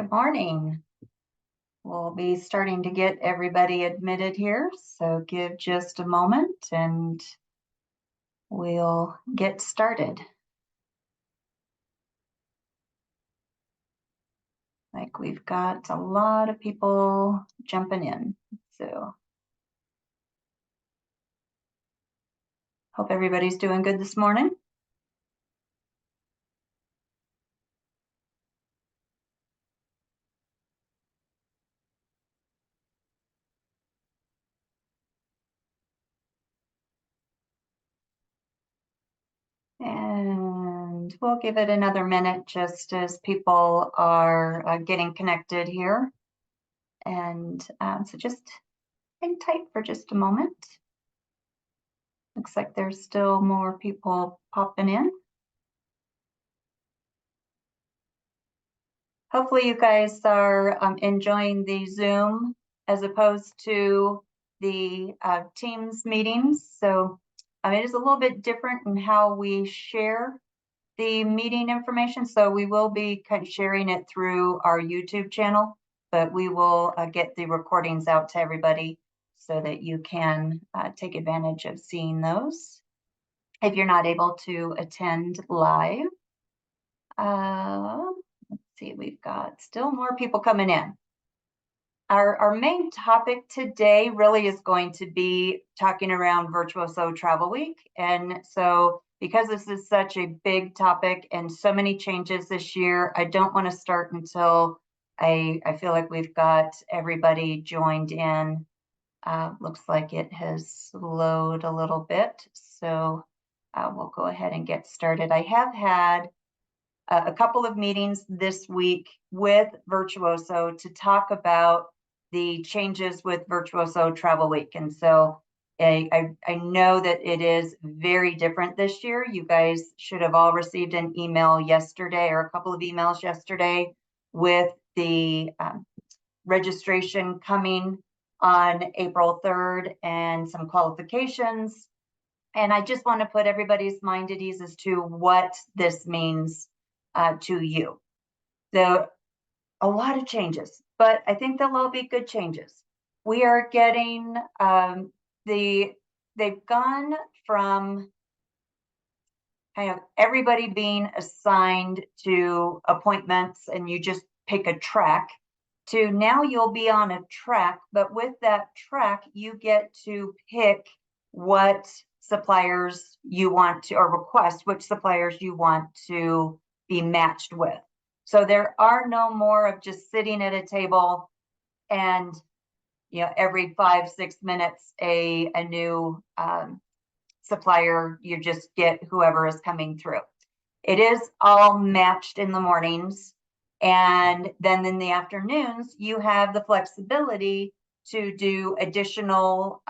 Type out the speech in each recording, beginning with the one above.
Good morning. We'll be starting to get everybody admitted here, so give just a moment and we'll get started. Like we've got a lot of people jumping in, so hope everybody's doing good this morning. And we'll give it another minute just as people are getting connected here. And so just hang tight for just a moment. Looks like there's still more people popping in. Hopefully you guys are enjoying the Zoom as opposed to the Teams meetings. So it is a little bit different in how we share the meeting information. So we will be kind of sharing it through our YouTube channel, but we will get the recordings out to everybody so that you can take advantage of seeing those if you're not able to attend live. Let's see, we've got still more people coming in. Our main topic today really is going to be talking around Virtuoso Travel Week. And so because this is such a big topic and so many changes this year, I don't want to start until I feel like we've got everybody joined in. Looks like it has slowed a little bit. So we'll go ahead and get started. I have had a couple of meetings this week with Virtuoso to talk about the changes with Virtuoso Travel Week. And so I know that it is very different this year. You guys should have all received an email yesterday or a couple of emails yesterday with the registration coming on April 3rd and some qualifications. And I just want to put everybody's mind at ease as to what this means to you. So a lot of changes, but I think they'll all be good changes. We are getting they've gone from kind of everybody being assigned to appointments and you just pick a track to now you'll be on a track, but with that track you get to pick what suppliers you want to, or request which suppliers you want to be matched with. So there are no more of just sitting at a table and every 5-6 minutes a new supplier, you just get whoever is coming through. It is all matched in the mornings, and then in the afternoons you have the flexibility to do additional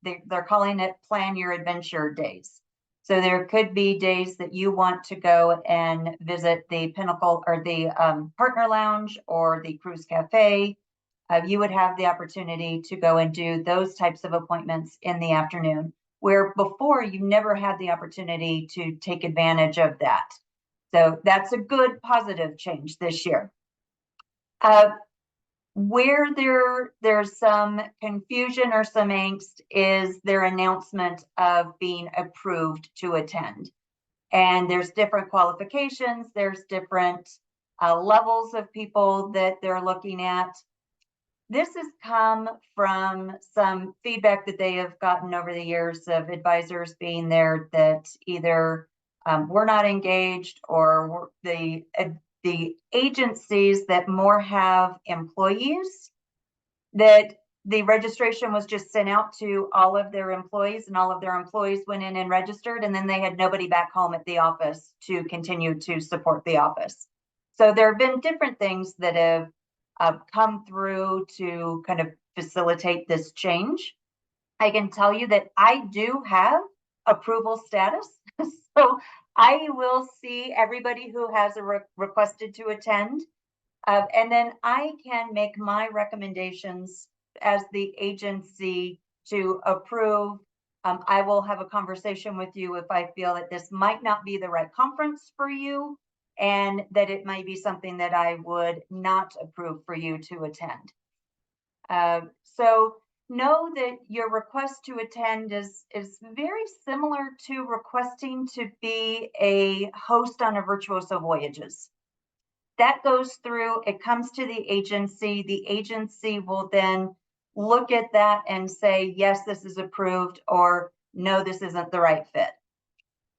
they're calling it plan your adventure days. So there could be days that you want to go and visit the Pinnacle or the Partner Lounge or the Cruise Cafe. You would have the opportunity to go and do those types of appointments in the afternoon, where before you never had the opportunity to take advantage of that. So that's a good positive change this year. Where there's some confusion or some angst is their announcement of being approved to attend. And there's different qualifications, there's different levels of people that they're looking at. This has come from some feedback that they have gotten over the years of advisors being there that either were not engaged or the agencies that more have employees, that the registration was just sent out to all of their employees and all of their employees went in and registered, and then they had nobody back home at the office to continue to support the office. So there have been different things that have come through to kind of facilitate this change. I can tell you that I do have approval status. So I will see everybody who has requested to attend. And then I can make my recommendations as the agency to approve. I will have a conversation with you if I feel that this might not be the right conference for you. and that it might be something that I would not approve for you to attend. So know that your request to attend is very similar to requesting to be a host on a Virtuoso Voyages. That goes through, it comes to the agency will then look at that and say, yes, this is approved, or no, this isn't the right fit.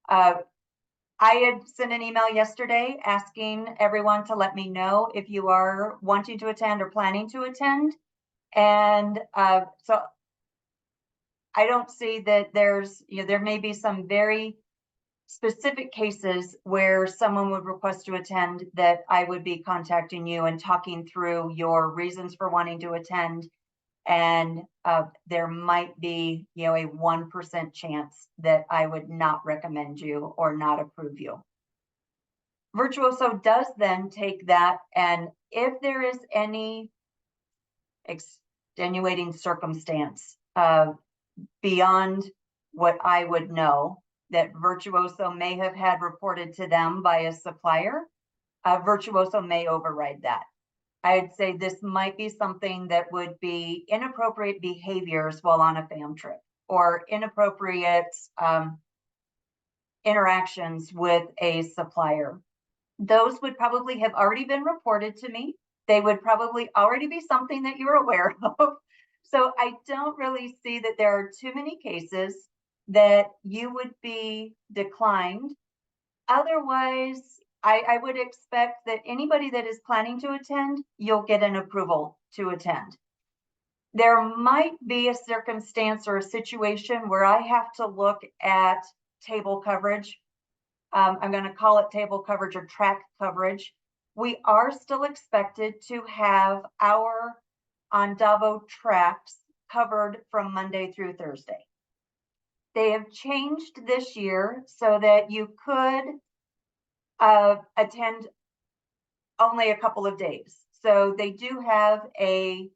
I had sent an email yesterday asking everyone to let me know if you are wanting to attend or planning to attend. And so I don't see that there's, there may be some very specific cases where someone would request to attend that I would be contacting you and talking through your reasons for wanting to attend. And there might be, a 1% chance that I would not recommend you or not approve you. Virtuoso does then take that, and if there is any extenuating circumstance beyond what I would know that Virtuoso may have had reported to them by a supplier, Virtuoso may override that. I'd say this might be something that would be inappropriate behaviors while on a fam trip, or inappropriate interactions with a supplier. Those would probably have already been reported to me. They would probably already be something that you're aware of. So I don't really see that there are too many cases that you would be declined. Otherwise, I would expect that anybody that is planning to attend, you'll get an approval to attend. There might be a circumstance or a situation where I have to look at table coverage. I'm going to call it table coverage or track coverage. We are still expected to have our Ondavo tracks covered from Monday through Thursday. They have changed this year so that you could attend only a couple of days. So they do have a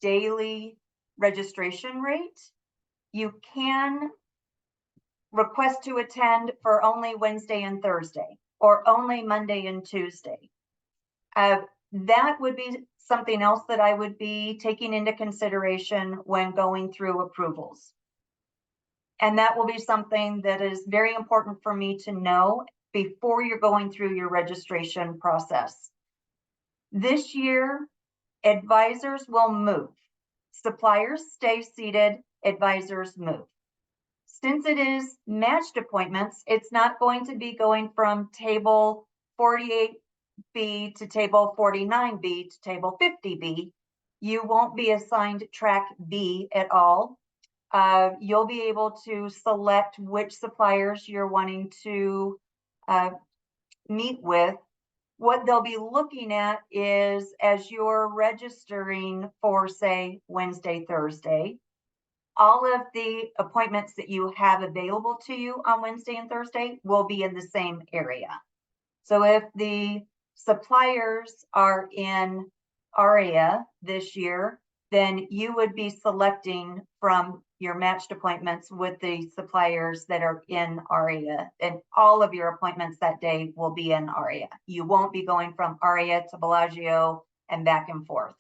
daily registration rate. You can request to attend for only Wednesday and Thursday, or only Monday and Tuesday. That would be something else that I would be taking into consideration when going through approvals. And that will be something that is very important for me to know before you're going through your registration process. This year, advisors will move. Suppliers stay seated, advisors move. Since it is matched appointments, it's not going to be going from table 48B to table 49B to table 50B. You won't be assigned track B at all. You'll be able to select which suppliers you're wanting to meet with. What they'll be looking at is, as you're registering for, say, Wednesday, Thursday, all of the appointments that you have available to you on Wednesday and Thursday will be in the same area. So if the suppliers are in ARIA this year, then you would be selecting from your matched appointments with the suppliers that are in ARIA, and all of your appointments that day will be in ARIA. You won't be going from ARIA to Bellagio and back and forth.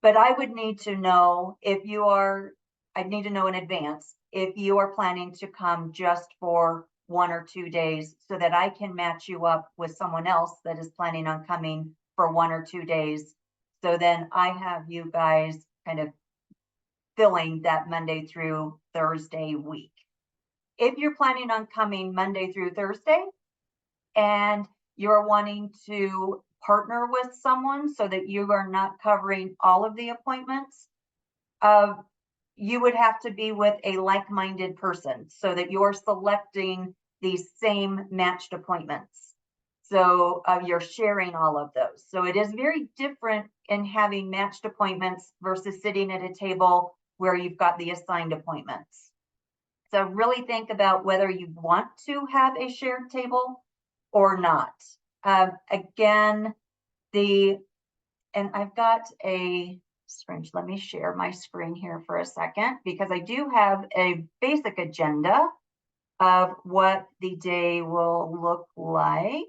But I would need to know if you are, I'd need to know in advance if you are planning to come just for 1 or 2 days, so that I can match you up with someone else that is planning on coming for 1 or 2 days. So then I have you guys kind of filling that Monday through Thursday week. If you're planning on coming Monday through Thursday and you're wanting to partner with someone so that you are not covering all of the appointments, you would have to be with a like-minded person so that you're selecting the same matched appointments. So you're sharing all of those. So it is very different in having matched appointments versus sitting at a table where you've got the assigned appointments. So really think about whether you want to have a shared table or not. Again, and I've got a screen. Let me share my screen here for a second, because I do have a basic agenda of what the day will look like.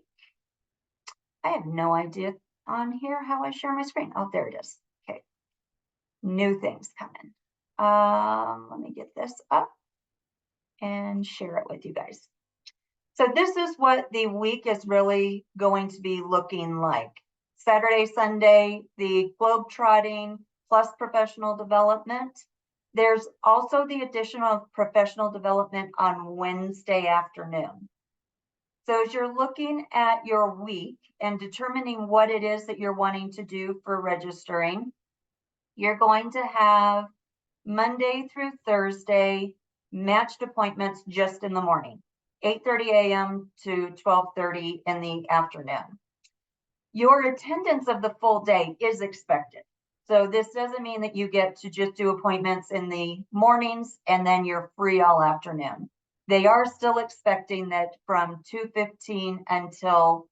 I have no idea on here how I share my screen. Oh, there it is. Okay. New things coming. Let me get this up and share it with you guys. So this is what the week is really going to be looking like. Saturday, Sunday, the globetrotting plus professional development. There's also the addition of professional development on Wednesday afternoon. So as you're looking at your week and determining what it is that you're wanting to do for registering, you're going to have Monday through Thursday matched appointments just in the morning, 8:30 a.m. to 12:30 in the afternoon. Your attendance of the full day is expected. So this doesn't mean that you get to just do appointments in the mornings and then you're free all afternoon. They are still expecting that from 2:15 until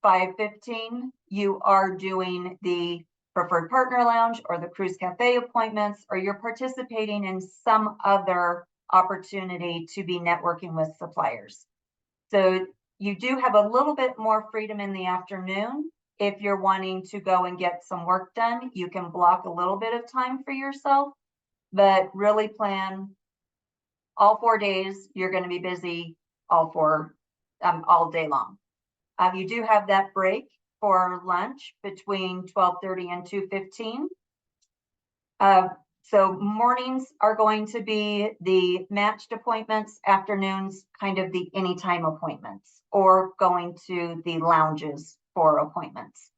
5:15, you are doing the preferred partner lounge or the cruise cafe appointments, or you're participating in some other opportunity to be networking with suppliers. So you do have a little bit more freedom in the afternoon. If you're wanting to go and get some work done, you can block a little bit of time for yourself, but really plan all 4 days. You're going to be busy all day long. You do have that break for lunch between 12:30 and 2:15. So mornings are going to be the matched appointments, afternoons kind of the anytime appointments, or going to the lounges for appointments.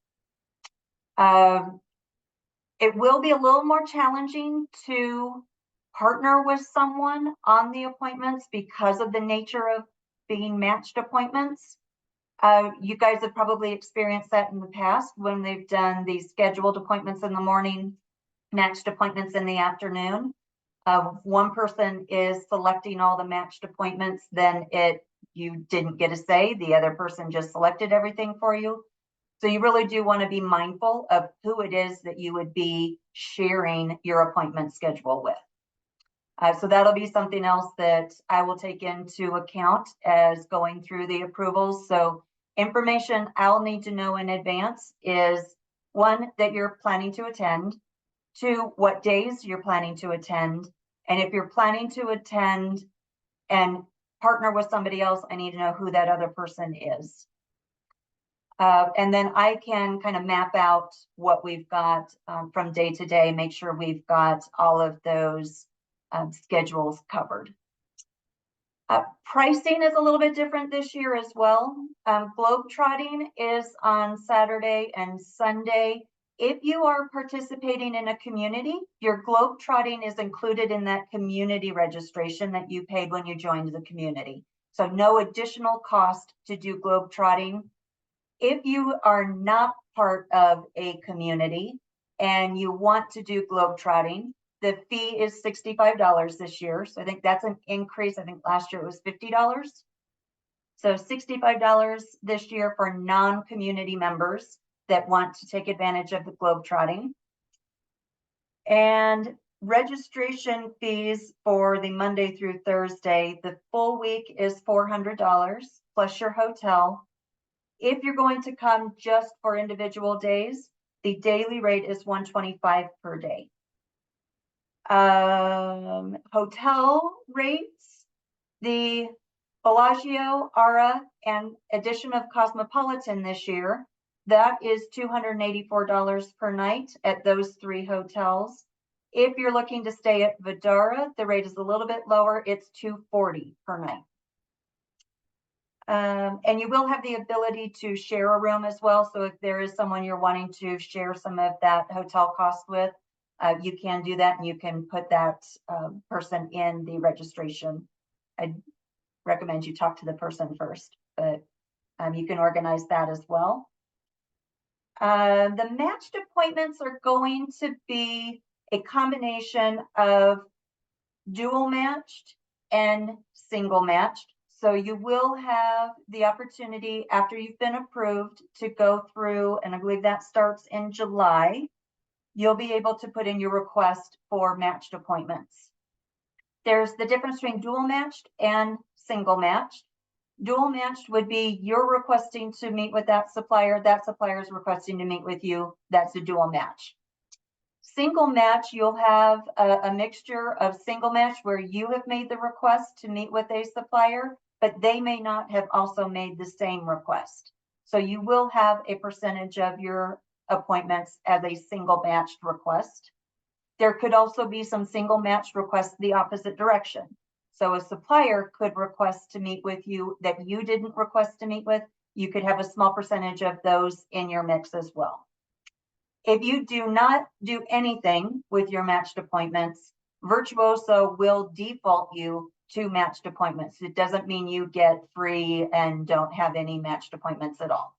It will be a little more challenging to partner with someone on the appointments because of the nature of being matched appointments. You guys have probably experienced that in the past when they've done these scheduled appointments in the morning, matched appointments in the afternoon. One person is selecting all the matched appointments, then you didn't get a say. The other person just selected everything for you. So you really do want to be mindful of who it is that you would be sharing your appointment schedule with. So that'll be something else that I will take into account as going through the approvals. So information I'll need to know in advance is, one, that you're planning to attend, two, what days you're planning to attend, and if you're planning to attend and partner with somebody else, I need to know who that other person is. And then I can kind of map out what we've got from day to day, make sure we've got all of those schedules covered. Pricing is a little bit different this year as well. Globetrotting is on Saturday and Sunday. If you are participating in a community, your globetrotting is included in that community registration that you paid when you joined the community. So no additional cost to do globetrotting. If you are not part of a community and you want to do globetrotting, the fee is $65 this year. So I think that's an increase. I think last year it was $50. So $65 this year for non-community members that want to take advantage of the globetrotting. And registration fees for the Monday through Thursday, the full week is $400 plus your hotel. If you're going to come just for individual days, the daily rate is $125 per day. Hotel rates, the Bellagio, Aura, and addition of Cosmopolitan this year, that is $284 per night at those 3 hotels. If you're looking to stay at Vdara, the rate is a little bit lower. It's $240 per night. And you will have the ability to share a room as well. So if there is someone you're wanting to share some of that hotel cost with, you can do that, and you can put that person in the registration. I recommend you talk to the person first, but you can organize that as well. The matched appointments are going to be a combination of dual matched and single matched. So you will have the opportunity after you've been approved to go through, and I believe that starts in July. You'll be able to put in your request for matched appointments. There's the difference between dual matched and single matched. Dual matched would be you're requesting to meet with that supplier is requesting to meet with you. That's a dual match. Single match, you'll have a mixture of single match where you have made the request to meet with a supplier, but they may not have also made the same request. So you will have a percentage of your appointments as a single matched request. There could also be some single matched requests the opposite direction. So a supplier could request to meet with you that you didn't request to meet with. You could have a small percentage of those in your mix as well. If you do not do anything with your matched appointments, Virtuoso will default you to matched appointments. It doesn't mean you get free and don't have any matched appointments at all.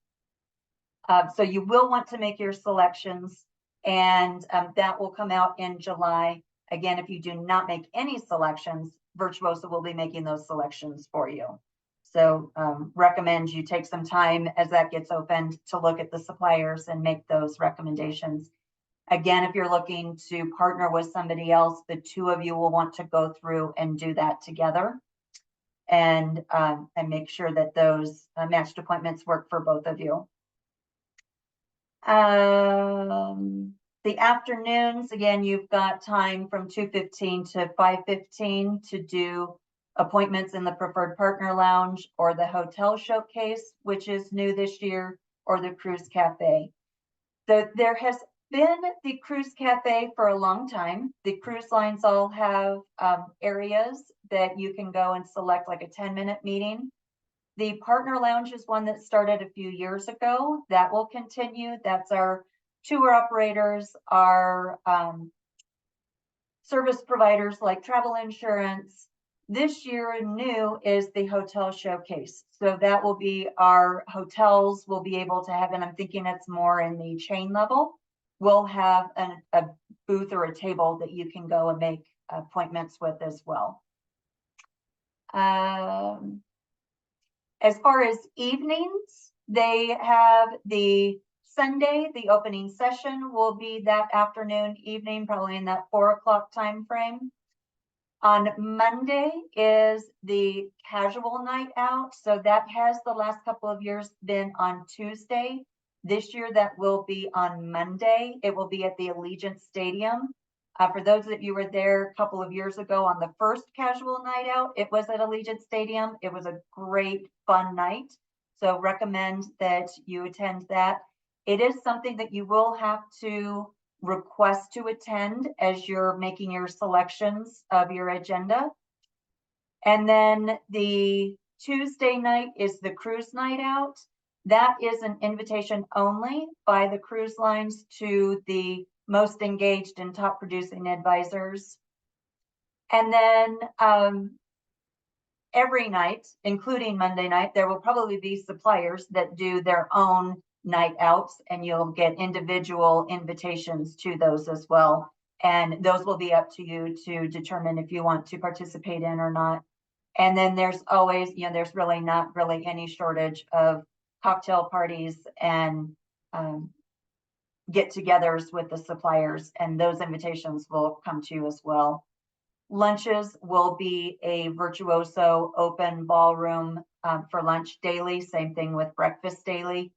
So you will want to make your selections, and that will come out in July. Again, if you do not make any selections, Virtuoso will be making those selections for you. So recommend you take some time as that gets opened to look at the suppliers and make those recommendations. Again, if you're looking to partner with somebody else, the two of you will want to go through and do that together and make sure that those matched appointments work for both of you. The afternoons, again, you've got time from 2:15 to 5:15 to do appointments in the Preferred Partner Lounge or the Hotel Showcase, which is new this year, or the Cruise Cafe. There has been the Cruise Cafe for a long time. The cruise lines all have areas that you can go and select, like a 10-minute meeting. The Partner Lounge is one that started a few years ago. That will continue. That's our tour operators, our service providers like travel insurance. This year new is the Hotel Showcase. So that will be our hotels will be able to have, and I'm thinking it's more in the chain level. We'll have a booth or a table that you can go and make appointments with as well. As far as evenings, they have the Sunday, the opening session will be that afternoon, evening, probably in that 4 o'clock time frame. On Monday is the casual night out. So that has the last couple of years been on Tuesday. This year, that will be on Monday. It will be at the Allegiant Stadium. For those of you who were there a couple of years ago on the first casual night out, it was at Allegiant Stadium. It was a great, fun night. So recommend that you attend that. It is something that you will have to request to attend as you're making your selections of your agenda. And then the Tuesday night is the cruise night out. That is an invitation only by the cruise lines to the most engaged and top producing advisors. And then every night, including Monday night, there will probably be suppliers that do their own night outs, and you'll get individual invitations to those as well. And those will be up to you to determine if you want to participate in or not. And then there's always, there's really not really any shortage of cocktail parties and get-togethers with the suppliers, and those invitations will come to you as well. Lunches will be a Virtuoso open ballroom for lunch daily, same thing with breakfast daily.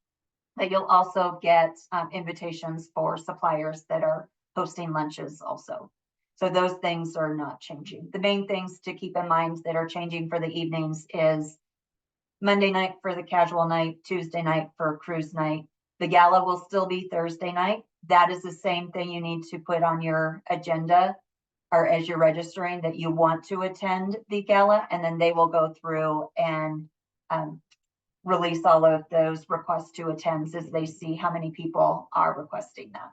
But you'll also get invitations for suppliers that are hosting lunches also. So those things are not changing. The main things to keep in mind that are changing for the evenings is Monday night for the casual night, Tuesday night for cruise night. The gala will still be Thursday night. That is the same thing you need to put on your agenda or as you're registering that you want to attend the gala, and then they will go through and release all of those requests to attend as they see how many people are requesting that.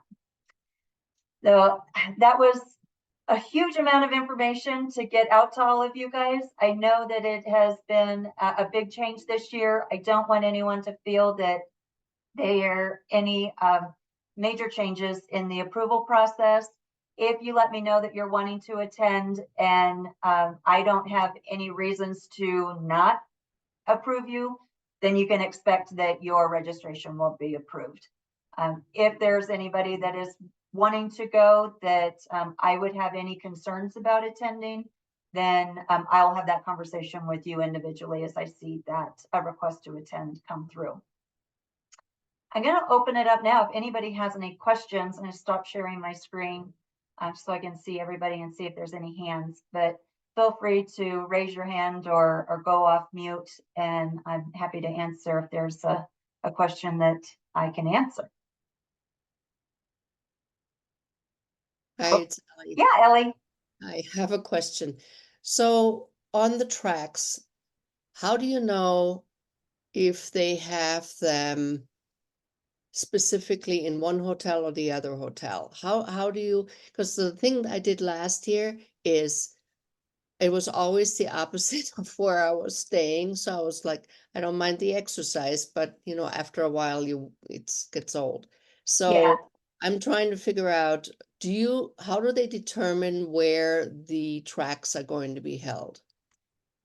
So that was a huge amount of information to get out to all of you guys. I know that it has been a big change this year. I don't want anyone to feel that there are any major changes in the approval process. If you let me know that you're wanting to attend and I don't have any reasons to not approve you, then you can expect that your registration will be approved. If there's anybody that is wanting to go that I would have any concerns about attending, then I'll have that conversation with you individually as I see that a request to attend come through. I'm going to open it up now. If anybody has any questions, I'm going to stop sharing my screen so I can see everybody and see if there's any hands. But feel free to raise your hand or go off mute, and I'm happy to answer if there's a question that I can answer. Hi, it's Ellie. Yeah, Ellie. I have a question. So on the tracks, how do you know if they have them specifically in one hotel or the other hotel? How do you, because the thing that I did last year is it was always the opposite of where I was staying. So I was like, I don't mind the exercise, but you know, after a while it gets old. So Yeah. I'm trying to figure out, how do they determine where the tracks are going to be held?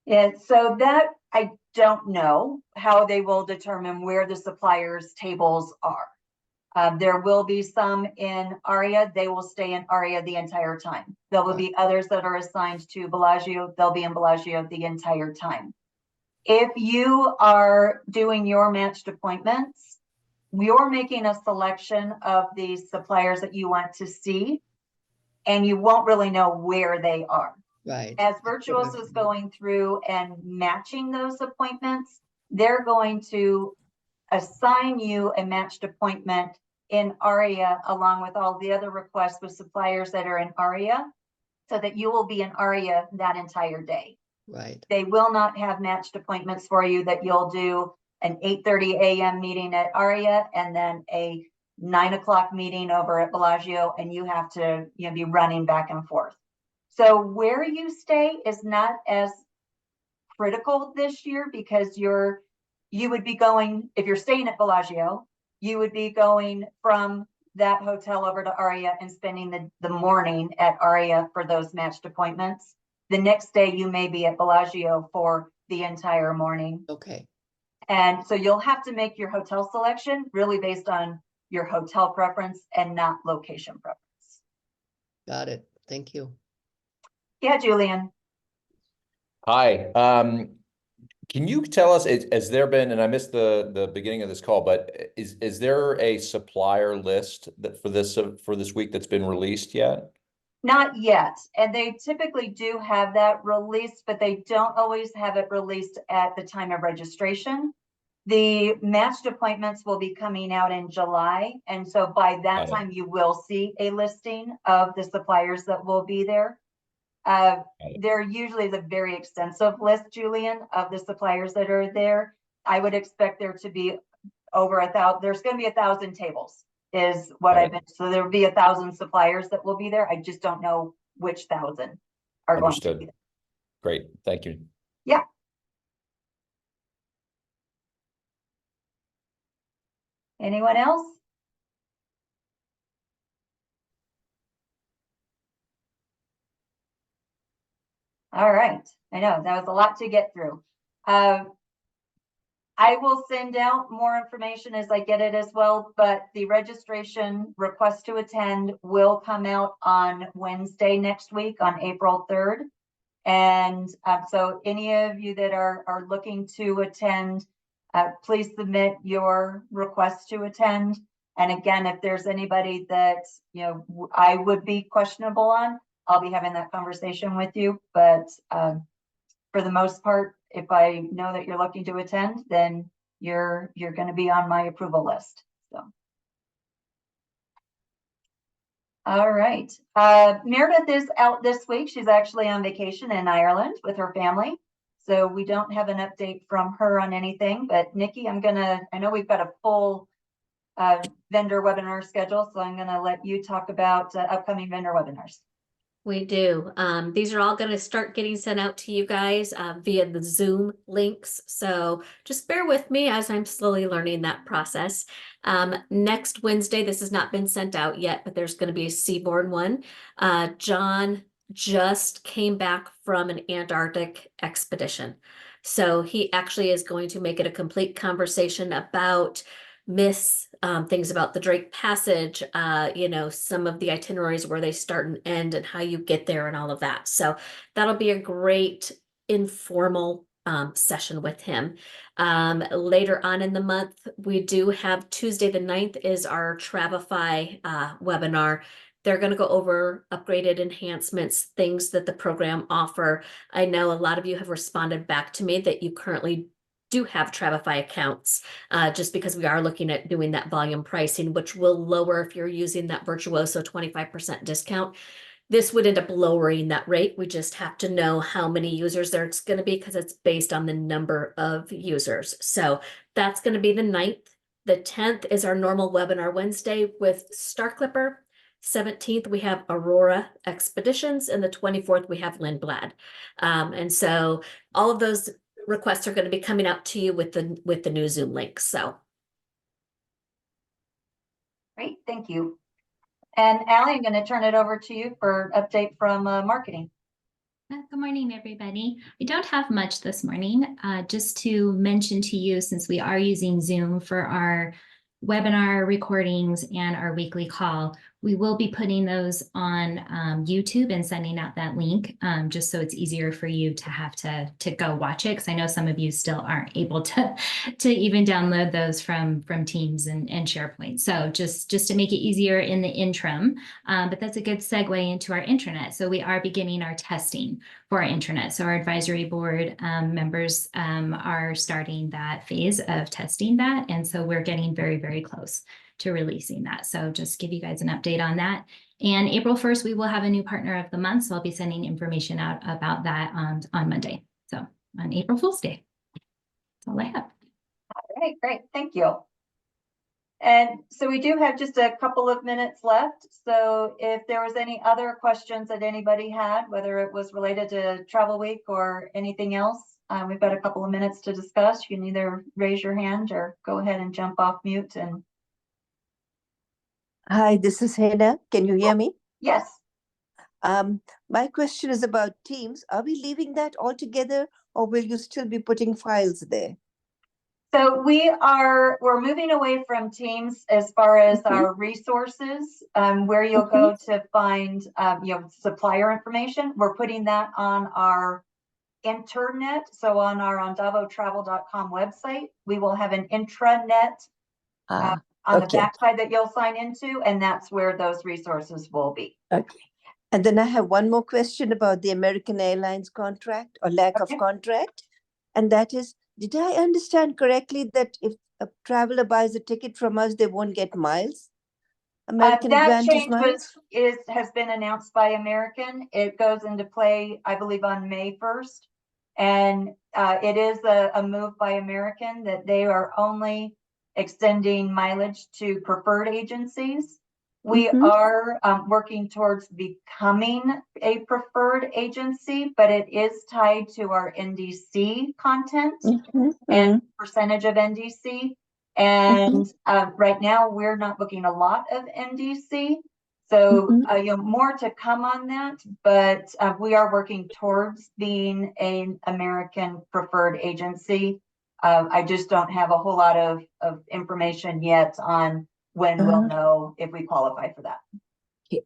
Yeah, so that I don't know how they will determine where the suppliers' tables are. There will be some in Aria. They will stay in Aria the entire time. There will be others that are assigned to Bellagio. They'll be in Bellagio the entire time. If you are doing your matched appointments, you're making a selection of the suppliers that you want to see, and you won't really know where they are. Right. As Virtuos is going through and matching those appointments, they're going to assign you a matched appointment in Aria along with all the other requests with suppliers that are in Aria, so that you will be in Aria that entire day. Right. They will not have matched appointments for you that you'll do an 8:30 a.m. meeting at Aria and then a 9 o'clock meeting over at Bellagio, and you have to be running back and forth. So where you stay is not as critical this year, because you would be going, if you're staying at Bellagio, you would be going from that hotel over to Aria and spending the morning at Aria for those matched appointments. The next day you may be at Bellagio for the entire morning. Okay. And so you'll have to make your hotel selection really based on your hotel preference and not location preference. Got it. Thank you. Yeah, Julian. Hi. Can you tell us, has there been, and I missed the beginning of this call, but is there a supplier list that for this week that's been released yet? Not yet. And they typically do have that released, but they don't always have it released at the time of registration. The matched appointments will be coming out in July. And so by that time, you will see a listing of the suppliers that will be there. There usually is a very extensive list, Julian, of the suppliers that are there. I would expect there to be over 1,000. There's going to be 1,000 tables is what I've been. So there will be 1,000 suppliers that will be there. I just don't know which 1,000 are going to be there. Great. Thank you. Yeah. Anyone else? All right. I know that was a lot to get through. I will send out more information as I get it as well, but the registration request to attend will come out on Wednesday next week, on April 3rd. And so any of you that are looking to attend, please submit your request to attend. And again, if there's anybody that I would be questionable on, I'll be having that conversation with you. But for the most part, if I know that you're looking to attend, then you're going to be on my approval list. So, all right. Meredith is out this week. She's actually on vacation in Ireland with her family. So we don't have an update from her on anything. But Nikki, I know we've got a full vendor webinar schedule, so I'm going to let you talk about upcoming vendor webinars. We do. These are all going to start getting sent out to you guys via the Zoom links. So just bear with me as I'm slowly learning that process. Next Wednesday, this has not been sent out yet, but there's going to be a Seabourn one. John just came back from an Antarctic expedition. So he actually is going to make it a complete conversation about miss things about the Drake Passage, you know, some of the itineraries where they start and end and how you get there and all of that. So that'll be a great informal session with him. Later on in the month, we do have Tuesday the 9th is our Travefy webinar. They're going to go over upgraded enhancements, things that the program offer. I know a lot of you have responded back to me that you currently do have Travefy accounts, just because we are looking at doing that volume pricing, which will lower if you're using that Virtuoso 25% discount. This would end up lowering that rate. We just have to know how many users there's going to be because it's based on the number of users. So that's going to be the 9th. The 10th is our normal webinar Wednesday with Star Clipper. 17th, we have Aurora Expeditions, and the 24th, we have Lindblad. And so all of those requests are going to be coming out to you with the new Zoom link. So Great, thank you. And Allie, I'm going to turn it over to you for update from marketing. Good morning, everybody. We don't have much this morning. Just to mention to you, since we are using Zoom for our webinar recordings and our weekly call, we will be putting those on YouTube and sending out that link, just so it's easier for you to have to go watch it, because I know some of you still aren't able to even download those from Teams and SharePoint. So just to make it easier in the interim, but that's a good segue into our intranet. So we are beginning our testing for our intranet. So our advisory board members are starting that phase of testing that, and so we're getting very, very close to releasing that. So just give you guys an update on that. And April 1st, we will have a new partner of the month. So I'll be sending information out about that on Monday. So on April Fool's Day. That's all I have. All right, great, thank you. And so we do have just a couple of minutes left. So if there was any other questions that anybody had, whether it was related to Travel Week or anything else, we've got a couple of minutes to discuss. You can either raise your hand or go ahead and jump off mute and. Hi, this is Hannah. Can you hear me? Yes. My question is about Teams. Are we leaving that altogether, or will you still be putting files there? So we're moving away from Teams as far as our resources, where you'll go to find, supplier information. We're putting that on our internet. So on our ondavotravel.com website, we will have an intranet on the backside that you'll sign into, and that's where those resources will be. Okay. And then I have one more question about the American Airlines contract or lack of contract. And that is, did I understand correctly that if a traveler buys a ticket from us, they won't get miles? American that Advantage change miles? has been announced by American. It goes into play, I believe, on May 1st. And it is a move by American that they are only extending mileage to preferred agencies. We are working towards becoming a preferred agency, but it is tied to our NDC content and percentage of NDC. And right now we're not booking a lot of NDC. So more to come on that, but we are working towards being an American preferred agency. I just don't have a whole lot of information yet on when we'll know if we qualify for that.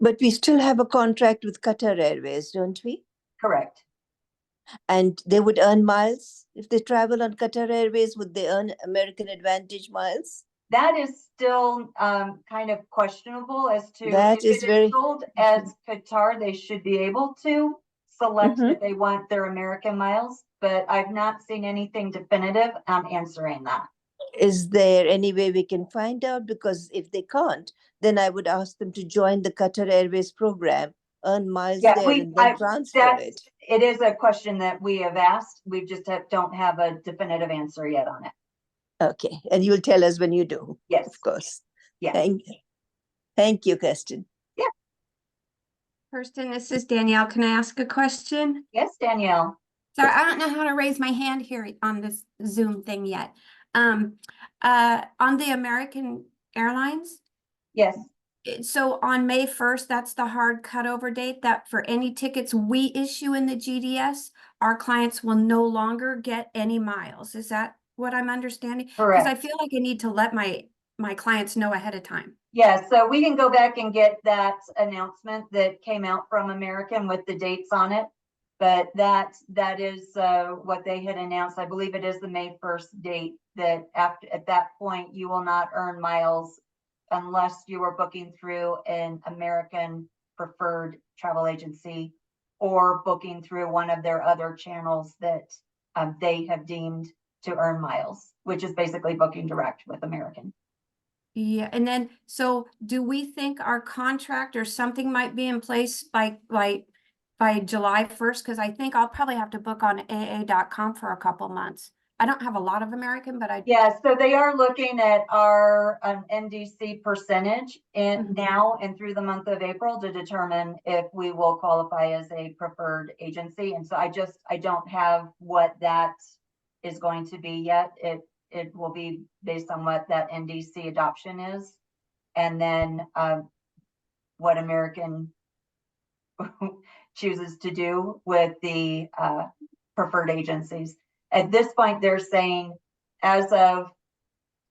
But we still have a contract with Qatar Airways, don't we? Correct. And they would earn miles if they travel on Qatar Airways. Would they earn American Advantage miles? That is still kind of questionable as to That if is it very is sold as Qatar, they should be able to select if they want their American miles, but I've not seen anything definitive on answering that. Is there any way we can find out? Because if they can't, then I would ask them to join the Qatar Airways program, earn miles there, and then transfer it. It is a question that we have asked. We just don't have a definitive answer yet on it. Okay, and you'll tell us when you do. Yes. Of course. Yes. Thank you, Kirsten. Yeah. Kirsten, this is Danielle. Can I ask a question? Yes, Danielle. Sorry, I don't know how to raise my hand here on this Zoom thing yet. On the American Airlines? Yes. So on May 1st, that's the hard cutover date that for any tickets we issue in the GDS, our clients will no longer get any miles. Is that what I'm understanding? Correct. Because I feel like I need to let my my clients know ahead of time. Yeah, so we can go back and get that announcement that came out from American with the dates on it. But that is what they had announced. I believe it is the May 1st date that at that point, you will not earn miles unless you are booking through an American preferred travel agency or booking through one of their other channels that they have deemed to earn miles, which is basically booking direct with American. Yeah, and then, so do we think our contract or something might be in place by July 1st? Because I think I'll probably have to book on AA.com for a couple months. I don't have a lot of American, but I, Yeah, so they are looking at our NDC percentage Mhm. now and through the month of April to determine if we will qualify as a preferred agency. And so I don't have what that is going to be yet. It will be based on what that NDC adoption is. And then what American chooses to do with the preferred agencies. At this point, they're saying as of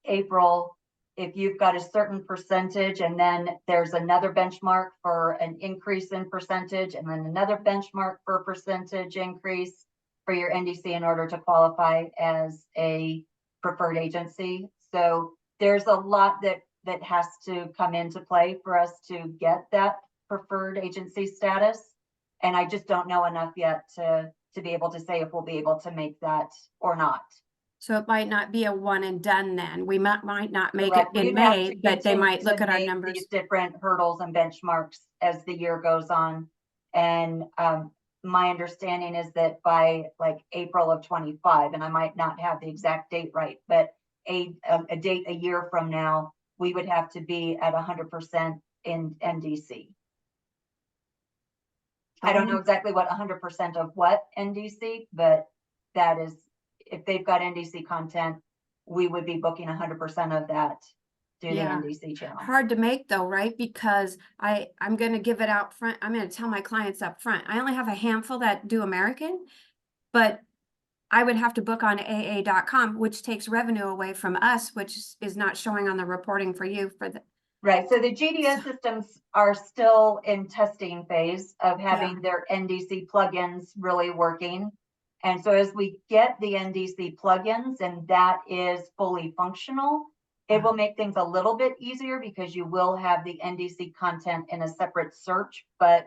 April, if you've got a certain percentage and then there's another benchmark for an increase in percentage and then another benchmark for a percentage increase for your NDC in order to qualify as a preferred agency. So there's a lot that has to come into play for us to get that preferred agency status. And I just don't know enough yet to be able to say if we'll be able to make that or not. so it might not be a one and done then. We might not make it Correct. in We'd have May, to but they continue might look to at our make numbers. these different hurdles and benchmarks as the year goes on. And my understanding is that by like April of 25, and I might not have the exact date right, but a date a year from now, we would have to be at 100% in NDC. I don't know exactly what 100% of what NDC, but that is, if they've got NDC content, we would be booking 100% of that through the Yeah. NDC channel. Hard to make though, right? Because I'm going to give it out front. I'm going to tell my clients up front. I only have a handful that do American, but I would have to book on AA.com, which takes revenue away from us, which is not showing on the reporting for you for the. Right, so the GDS systems are still in testing phase of having their NDC plugins really working. And so as we get the NDC plugins and that is fully functional, it will make things a little bit easier because you will have the NDC content in a separate search, but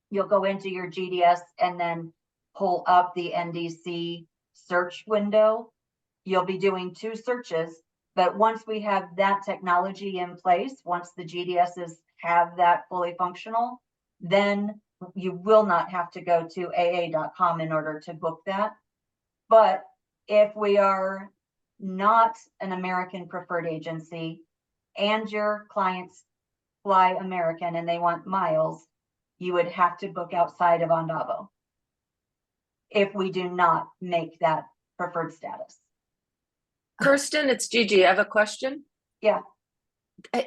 you'll go into your GDS and then pull up the NDC search window. You'll be doing 2 searches. But once we have that technology in place, once the GDSs have that fully functional, then you will not have to go to AA.com in order to book that. But if we are not an American preferred agency and your clients fly American and they want miles, you would have to book outside of Ondavo if we do not make that preferred status. Kirsten, it's Gigi. I have a question. Yeah.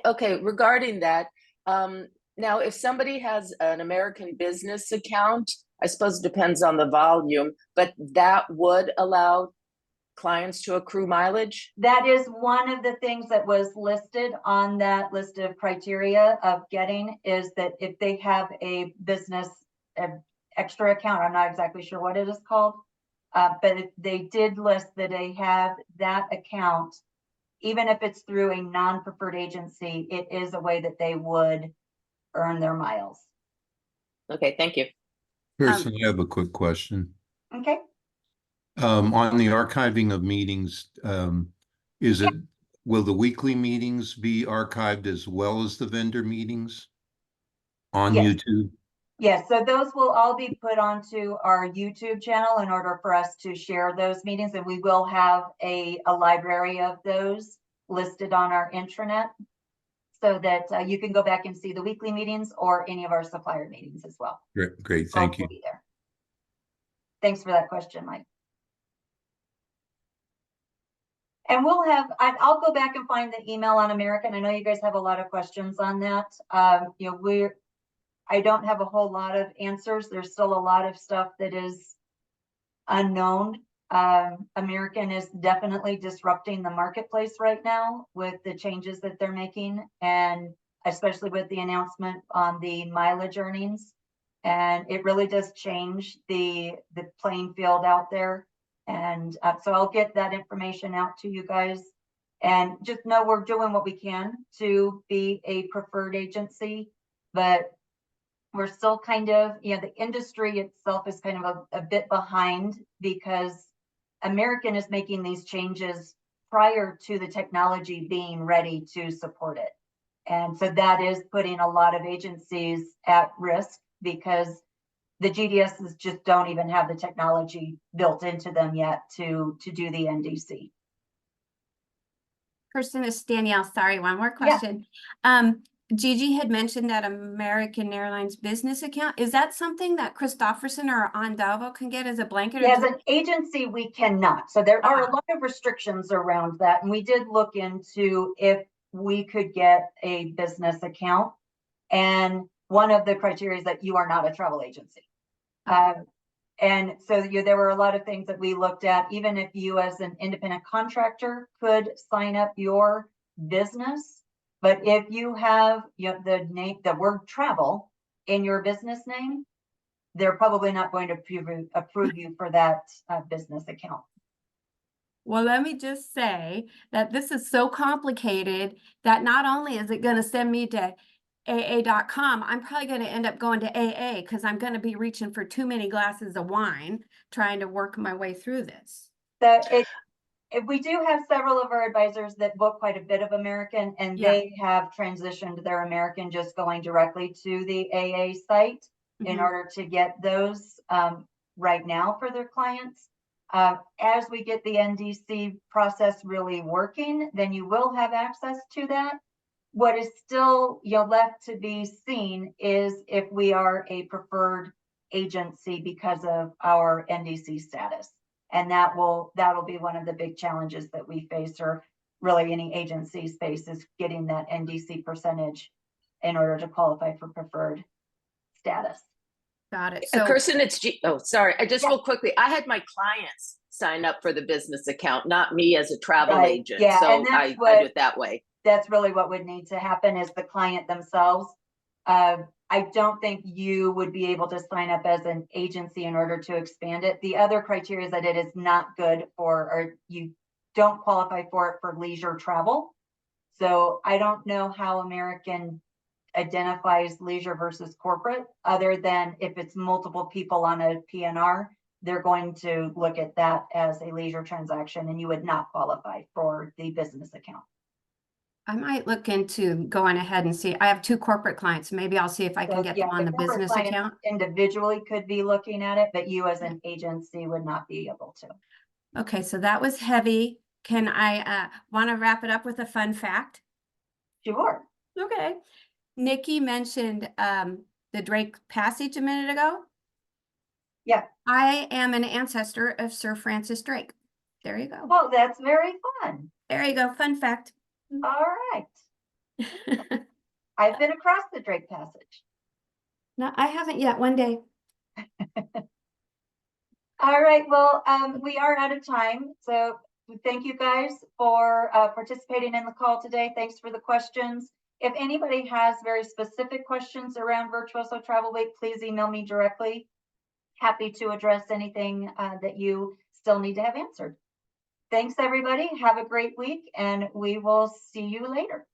Okay, regarding that, now if somebody has an American business account, I suppose it depends on the volume, but that would allow clients to accrue mileage? That is one of the things that was listed on that list of criteria of getting is that if they have a business extra account, I'm not exactly sure what it is called, but they did list that they have that account, even if it's through a non-preferred agency, it is a way that they would earn their miles. Okay, thank you. Kirsten, I have a quick question. Okay. On the archiving of meetings, will the weekly meetings be archived as well as the vendor meetings on Yes. YouTube? Yes, so those will all be put onto our YouTube channel in order for us to share those meetings, and we will have a library of those listed on our intranet so that you can go back and see the weekly meetings or any of our supplier meetings as well. Great, thank Both you. will be there. Thanks for that question, Mike. And we'll have, I'll go back and find the email on American. I know you guys have a lot of questions on that. You know, I don't have a whole lot of answers. There's still a lot of stuff that is unknown. American is definitely disrupting the marketplace right now with the changes that they're making, and especially with the announcement on the mileage earnings. And it really does change the playing field out there. And so I'll get that information out to you guys. And just know we're doing what we can to be a preferred agency, but we're still kind of, the industry itself is kind of a bit behind because American is making these changes prior to the technology being ready to support it. And so that is putting a lot of agencies at risk because the GDSs just don't even have the technology built into them yet to do the NDC. Kirsten, is Danielle. Sorry, one more Yeah. question. Gigi had mentioned that American Airlines business account. Is that something that Christofferson or Andavo can get as a blanket? Or As does- an agency, we cannot. So there are a lot of restrictions around that. And we did look into if we could get a business account. And one of the criteria is that you are not a travel agency. And so there were a lot of things that we looked at, even if you as an independent contractor could sign up your business. But if you have the word travel in your business name, they're probably not going to approve you for that business account. Well, let me just say that this is so complicated that not only is it going to send me to AA.com, I'm probably going to end up going to AA because I'm going to be reaching for too many glasses of wine trying to work my way through this. So we do have several of our advisors that book quite a bit of American, and they have transitioned their American just going directly to the AA site in order to get those right now for their clients. As we get the NDC process really working, then you will have access to that. What is still left to be seen is if we are a preferred agency because of our NDC status. And that'll be one of the big challenges that we face, or really any agencies face, is getting that NDC percentage in order to qualify for preferred status. Got it. So, Kirsten, sorry. I just real quickly, I had my clients sign up for the business account, not me as a travel Right. agent. Yeah, So and that's I do it that way. That's really what would need to happen, is the client themselves. I don't think you would be able to sign up as an agency in order to expand it. The other criteria is that it is not good for, or you don't qualify for it for leisure travel. So I don't know how American identifies leisure versus corporate, other than if it's multiple people on a PNR, they're going to look at that as a leisure transaction, and you would not qualify for the business account. I might look into going ahead and see. I have 2 corporate clients. Maybe I'll see if I can get them on the corporate business clients account. Individually could be looking at it, but you as an agency would not be able to. Okay, so that was heavy. Can I want to wrap it up with a fun fact? Sure. Okay. Nikki mentioned the Drake Passage a minute ago. Yeah. I am an ancestor of Sir Francis Drake. There you go. Well, that's very fun. There you go. Fun fact. All right. I've been across the Drake Passage. No, I haven't yet. One day. All right. Well, we are out of time. So thank you guys for participating in the call today. Thanks for the questions. If anybody has very specific questions around Virtuoso Travel Week, please email me directly. Happy to address anything that you still need to have answered. Thanks, everybody. Have a great week, and we will see you later.